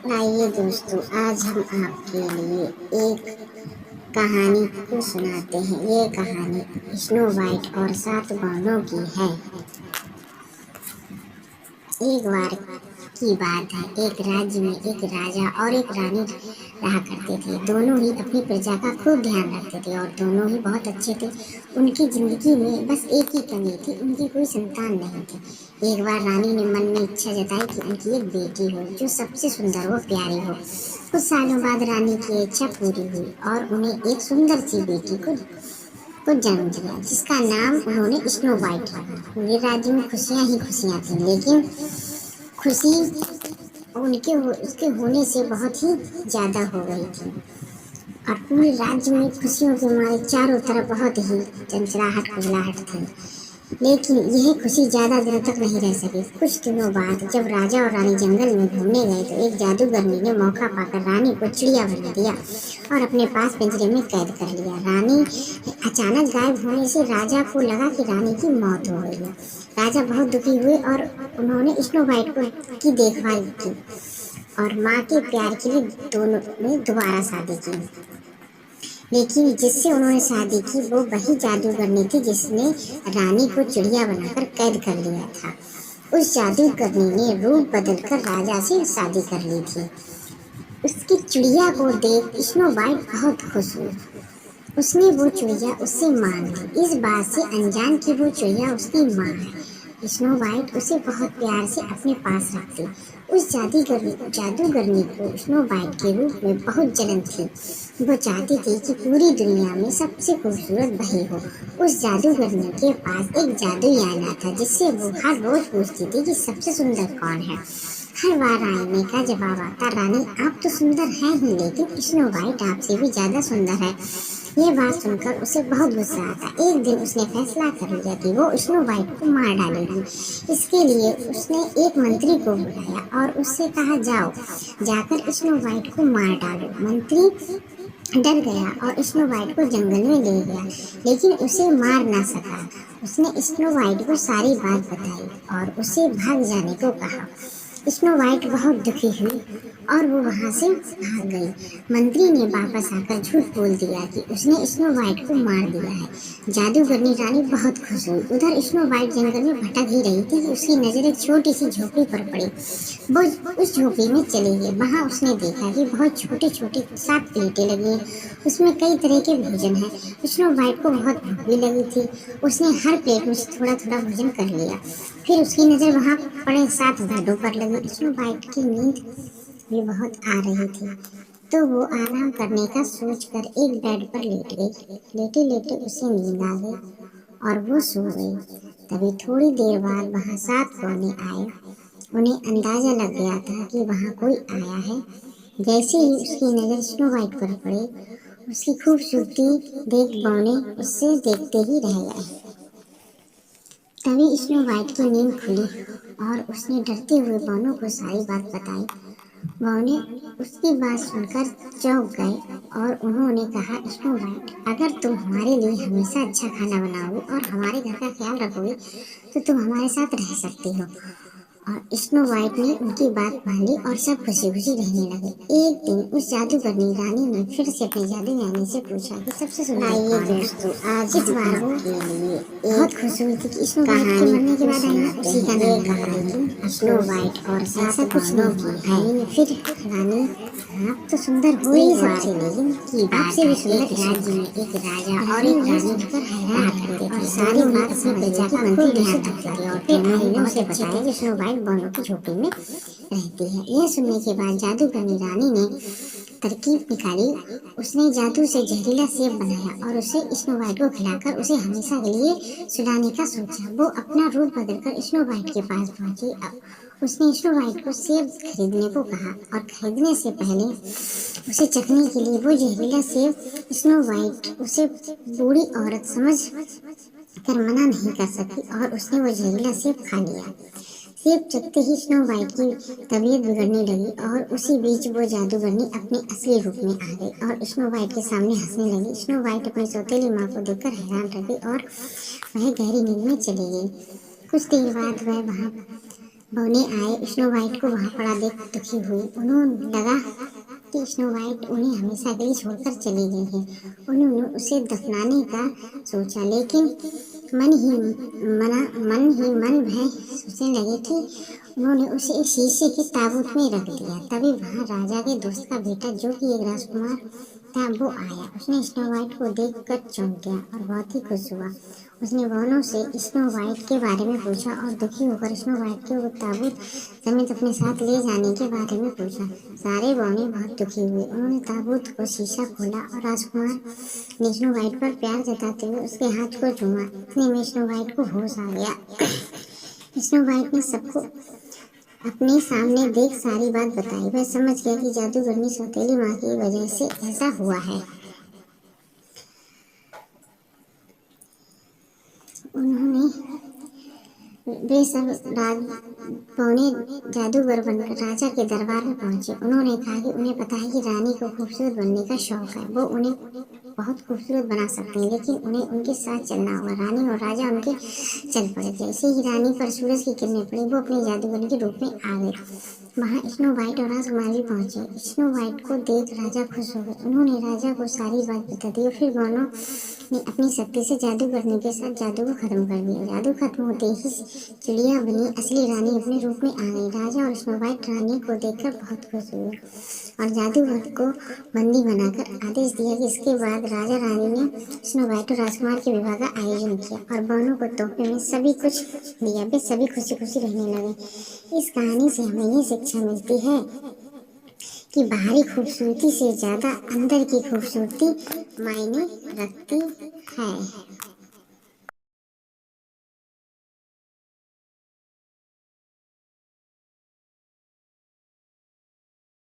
आइए दोस्तों, आज हम आपके लिए एक कहानी को सुनाते हैं। ये कहानी स्नो वाइट और 7 बालों की है। एक बार की बात है, एक राज्य में एक राजा और एक रानी रहा करते थे। दोनों ही अपनी प्रजा का खूब ध्यान रखते थे और दोनों ही बहुत अच्छे थे। उनकी जिंदगी में बस एक ही कमी थी, उनकी कोई संतान नहीं थी। एक बार रानी ने मन में इच्छा जताई कि उनकी एक बेटी हो जो सबसे सुंदर हो, प्यारी हो। कुछ सालों बाद रानी की इच्छा पूरी हुई और उन्हें एक सुंदर सी बेटी को जन्म दिया, जिसका नाम उन्होंने स्नो वाइट रखा। पूरे राज्य में खुशियां ही खुशियां थी, लेकिन खुशी उसके होने से बहुत ही ज्यादा हो गई थी और पूरे राज्य में खुशियों के मारे चारों तरफ बहुत ही चंचलाहट खुजलाहट थी। लेकिन यह खुशी ज्यादा दिन तक नहीं रह सकी। कुछ दिनों बाद जब राजा और रानी जंगल में घूमने गए तो एक जादूगरनी ने मौका पाकर रानी को चिड़िया बना दिया और अपने पास पिंजरे में कैद कर लिया। रानी अचानक गायब होने से राजा को लगा कि रानी की मौत हो गई है। राजा बहुत दुखी हुए और उन्होंने स्नो वाइट की देखभाल की और माँ के प्यार के लिए दोनों ने दोबारा शादी की। लेकिन जिससे उन्होंने शादी की वो वही जादूगरनी थी जिसने रानी को चिड़िया बनाकर कैद कर लिया था। उस जादूगरनी ने रूप बदलकर राजा से शादी कर ली थी। उसकी चिड़िया को देख स्नो वाइट बहुत खुश हुई। उसने वो चिड़िया उससे मांग ली, इस बात से अनजान कि वो चिड़िया उसकी माँ है। स्नो वाइट उसे बहुत प्यार से अपने पास रखती। उस जादूगरनी को स्नो वाइट के रूप में बहुत जलन थी। वो चाहती थी कि पूरी दुनिया में सबसे खूबसूरत वही हो। उस जादूगरनी के पास एक जादुई आईना था जिससे वो हर रोज पूछती थी कि सबसे सुंदर कौन है। हर बार आईने का जवाब आता, रानी आप तो सुंदर हैं ही, लेकिन स्नो वाइट आपसे भी ज्यादा सुंदर है। ये बात सुनकर उसे बहुत गुस्सा आता। एक दिन उसने फैसला कर लिया कि वो स्नो वाइट को मार डालेगी। इसके लिए उसने एक मंत्री को बुलाया और उससे कहा, जाओ जाकर स्नो वाइट को मार डालो। मंत्री डर गया और स्नो वाइट को जंगल में ले गया, लेकिन उसे मार ना सका। उसने स्नो वाइट को सारी बात बताई और उसे भाग जाने को कहा। स्नो वाइट बहुत दुखी हुई और वो वहां से भाग गई। मंत्री ने वापस आकर झूठ बोल दिया कि उसने स्नो वाइट को मार दिया है। जादूगरनी रानी बहुत खुश हुई। उधर स्नो वाइट जंगल में भटक ही रही थी कि उसकी नजर एक छोटी सी झोपड़ी पर पड़ी। वो उस झोपड़ी में चली गई। वहां उसने देखा कि बहुत छोटे छोटे 7 प्लेटें लगी हैं। उसमें कई तरह के भोजन है। स्नो वाइट को बहुत भूख भी लगी थी। उसने हर प्लेट में से थोड़ा थोड़ा भोजन कर लिया। फिर उसकी नजर वहां पड़े 7 बेडों पर लगी। स्नो वाइट की नींद भी बहुत आ रही थी, तो वो आराम करने का सोचकर एक बेड पर लेट गई। लेटे लेटे उसे नींद आ गई और वो सो गई। तभी थोड़ी देर बाद वहां 7 कोने आए। उन्हें अंदाजा लग गया था कि वहां कोई आया है। जैसे ही उसकी नजर स्नो वाइट पर पड़ी, उसकी खूबसूरती देख बौने उससे देखते ही रह गए। तभी स्नो वाइट की नींद खुली और उसने डरते हुए बौनों को सारी बात बताई। बौने उसकी बात सुनकर चौंक गए और उन्होंने कहा, स्नो वाइट, अगर तुम हमारे लिए हमेशा अच्छा खाना बनाओगे और हमारे घर का ख्याल रखोगे तो तुम हमारे साथ रह सकती हो। और स्नो वाइट ने उनकी बात मान ली और सब खुशी खुशी रहने लगे। एक दिन उस जादूगरनी रानी ने फिर से अपने जादू आईने से पूछा कि सबसे सुंदर कौन है। दोस्तों, आज इस बार वो बहुत खुश हुई थी कि स्नो वाइट के मरने के बाद आईना उसी का नाम रखा। लेकिन स्नो वाइट और ऐसा कुछ नहीं की रानी ने फिर रानी, आप तो सुंदर हो ही सबसे, लेकिन की आपसे भी सुंदर राज्य में एक राजा और एक रानी पर हैरान करते थे। सारी बात अपनी प्रजा का खूब ध्यान रखते थे और फिर आईने उसे बताया कि स्नो वाइट बौनों की झोपड़ी में रहती है। यह सुनने के बाद जादूगरनी रानी ने तरकीब निकाली। उसने जादू से जहरीला सेब बनाया और उसे स्नो वाइट को खिलाकर उसे हमेशा के लिए सुलाने का सोचा। वो अपना रूप बदलकर स्नो वाइट के पास पहुंची। उसने स्नो वाइट को सेब खरीदने को कहा और खरीदने से पहले उसे चखने के लिए वो जहरीला सेब स्नो वाइट उसे बूढ़ी औरत समझ कर मना नहीं कर सकी और उसने वो जहरीला सेब खा लिया। सेब चखते ही स्नो वाइट की तबीयत बिगड़ने लगी और उसी बीच वो जादूगरनी अपने असली रूप में आ गई और स्नो वाइट के सामने हंसने लगी। स्नो वाइट अपनी सौतेली माँ को देखकर हैरान रह गई और वह गहरी नींद में चली गई। कुछ देर बाद वह वहां बौने आए, स्नो वाइट को वहाँ पड़ा देख दुखी हुई। उन्होंने लगा कि स्नो वाइट उन्हें हमेशा के लिए छोड़कर चली गई है। उन्होंने उसे दफनाने का सोचा, लेकिन मन ही मन भय सोचने लगे कि उन्होंने उसे एक शीशे के ताबूत में रख दिया। तभी वहाँ राजा के दोस्त का बेटा, जो कि एक राजकुमार था, वो आया। उसने स्नो वाइट को देखकर चौंक गया और बहुत ही खुश हुआ। उसने बौनों से स्नो वाइट के बारे में पूछा और दुखी होकर स्नो वाइट के वो ताबूत समेत अपने साथ ले जाने के बारे में पूछा। सारे बौने बहुत दुखी हुए। उन्होंने ताबूत को शीशा खोला और राजकुमार ने स्नो वाइट पर प्यार जताते हुए उसके हाथ को चूमा। इतने में स्नो वाइट को होश आ गया। स्नो वाइट ने सबको अपने सामने देख सारी बात बताई। वह समझ गया कि जादूगरनी सौतेली माँ की वजह से ऐसा हुआ है। उन्होंने वे सब पौने जादूगर बनकर राजा के दरबार में पहुंचे। उन्होंने कहा कि उन्हें पता है कि रानी को खूबसूरत बनने का शौक है। वो उन्हें बहुत खूबसूरत बना सकते हैं, लेकिन उन्हें उनके साथ चलना होगा। रानी और राजा उनके चल पड़े। जैसे ही रानी पर सूरज की किरणें पड़ी, वो अपने जादूगर के रूप में आ गए। वहाँ स्नो वाइट और राजकुमार भी पहुंचे। स्नो वाइट को देख राजा खुश हो गए। उन्होंने राजा को सारी बात बता दी। फिर दोनों ने अपनी शक्ति से जादू करने के साथ जादू को खत्म कर दिया। जादू खत्म होते ही चिड़िया बनी असली रानी अपने रूप में आ गई। राजा और स्नो वाइट रानी को देखकर बहुत खुश हुए और जादूगर को बंदी बनाकर आदेश दिया कि इसके बाद राजा रानी ने स्नो वाइट और राजकुमार के विवाह का आयोजन किया और बहनों को तोहफे में सभी कुछ दिया। वे सभी खुशी खुशी रहने लगे। इस कहानी से हमें ये शिक्षा मिलती है कि बाहरी खूबसूरती से ज्यादा अंदर की खूबसूरती मायने रखती है।